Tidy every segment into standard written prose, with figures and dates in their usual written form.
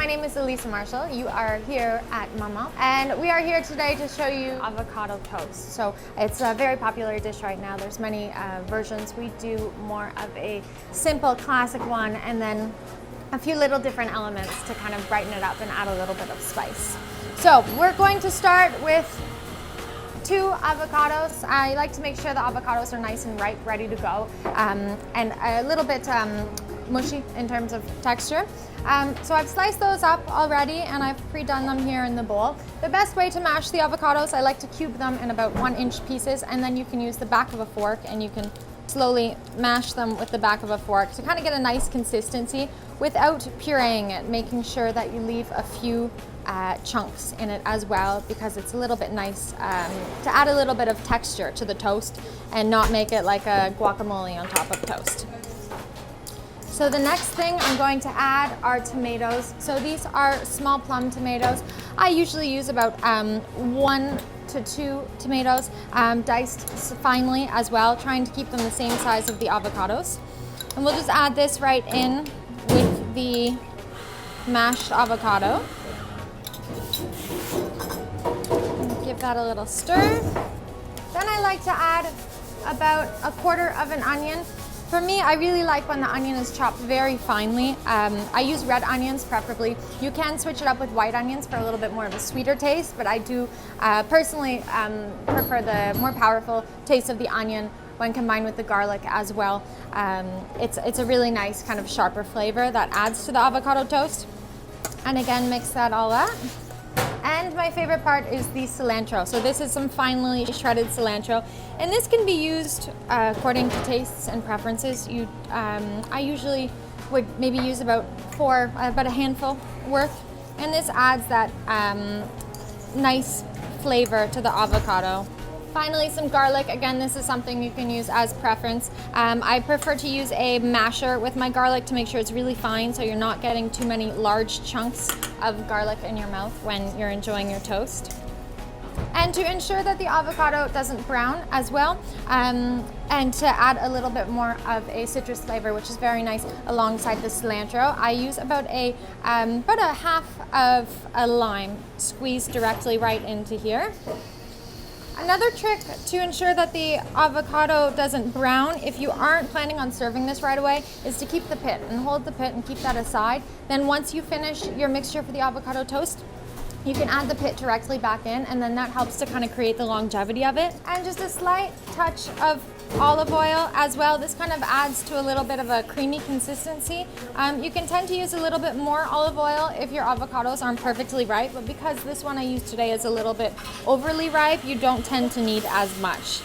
my name is Elisa Marshall. You are here at Maman, and we are here today to show you avocado toast. So it's a very popular dish right now. There's many versions. We do more of a simple classic one, and then a few little different elements to kind of brighten it up and add a little bit of spice. So we're going to start with 2 avocados. I like to make sure the avocados are nice and ripe, ready to go, and a little bit mushy in terms of texture. So I've sliced those up already and I've pre-done them here in the bowl. The best way to mash the avocados, I like to cube them in about 1-inch pieces, and then you can use the back of a fork and you can slowly mash them with the back of a fork to kind of get a nice consistency without pureeing it, making sure that you leave a few chunks in it as well, because it's a little bit nice to add a little bit of texture to the toast and not make it like a guacamole on top of toast. So the next thing I'm going to add are tomatoes. So these are small plum tomatoes. I usually use about 1 to 2 tomatoes, diced finely as well, trying to keep them the same size of the avocados. And we'll just add this right in with the mashed avocado. Give that a little stir. Then I like to add about 1/4 of an onion. For me, I really like when the onion is chopped very finely. I use red onions preferably. You can switch it up with white onions for a little bit more of a sweeter taste, but I do personally prefer the more powerful taste of the onion when combined with the garlic as well. It's a really nice kind of sharper flavor that adds to the avocado toast. And again, mix that all up. And my favorite part is the cilantro. So this is some finely shredded cilantro, and this can be used according to tastes and preferences. I usually would maybe use about a handful worth, and this adds that nice flavor to the avocado. Finally, some garlic. Again, this is something you can use as preference. I prefer to use a masher with my garlic to make sure it's really fine, so you're not getting too many large chunks of garlic in your mouth when you're enjoying your toast. And to ensure that the avocado doesn't brown as well, and to add a little bit more of a citrus flavor, which is very nice alongside the cilantro, I use about a half of a lime squeezed directly right into here. Another trick to ensure that the avocado doesn't brown, if you aren't planning on serving this right away, is to keep the pit and hold the pit and keep that aside. Then once you finish your mixture for the avocado toast, you can add the pit directly back in, and then that helps to kind of create the longevity of it. And just a slight touch of olive oil as well. This kind of adds to a little bit of a creamy consistency. You can tend to use a little bit more olive oil if your avocados aren't perfectly ripe, but because this one I used today is a little bit overly ripe, you don't tend to need as much.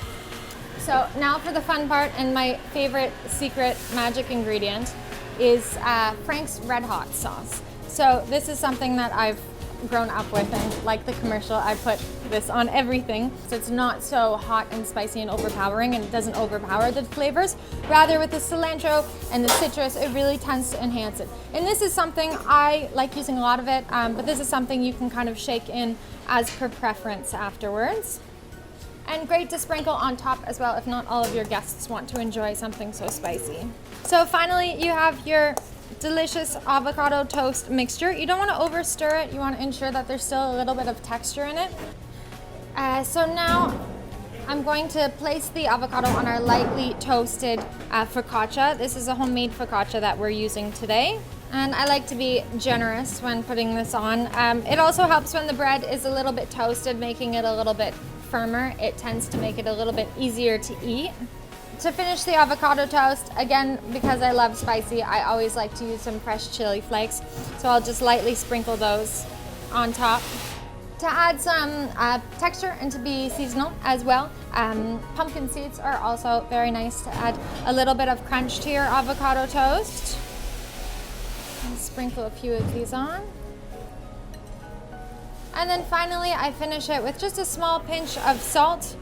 So now for the fun part, and my favorite secret magic ingredient is Frank's Red Hot sauce. So this is something that I've grown up with, and like the commercial, I put this on everything so it's not so hot and spicy and overpowering, and it doesn't overpower the flavors. Rather, with the cilantro and the citrus, it really tends to enhance it. And this is something I like using a lot of it, but this is something you can kind of shake in as per preference afterwards. And great to sprinkle on top as well if not all of your guests want to enjoy something so spicy. So finally, you have your delicious avocado toast mixture. You don't want to over stir it. You want to ensure that there's still a little bit of texture in it. So now I'm going to place the avocado on our lightly toasted focaccia. This is a homemade focaccia that we're using today, and I like to be generous when putting this on. It also helps when the bread is a little bit toasted, making it a little bit firmer. It tends to make it a little bit easier to eat. To finish the avocado toast, again, because I love spicy, I always like to use some fresh chili flakes. So I'll just lightly sprinkle those on top. To add some texture and to be seasonal as well, pumpkin seeds are also very nice to add a little bit of crunch to your avocado toast. And sprinkle a few of these on. And then finally, I finish it with just a small pinch of salt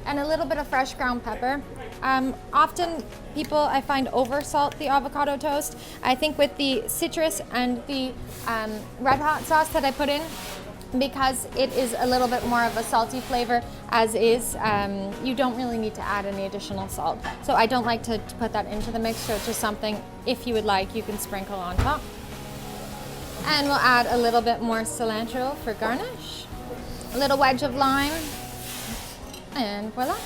and a little bit of fresh ground pepper. Often people, I find, over salt the avocado toast. I think with the citrus and the red hot sauce that I put in, because it is a little bit more of a salty flavor as is, you don't really need to add any additional salt. So I don't like to put that into the mixture. It's just something, if you would like, you can sprinkle on top. And we'll add a little bit more cilantro for garnish. A little wedge of lime. And voila.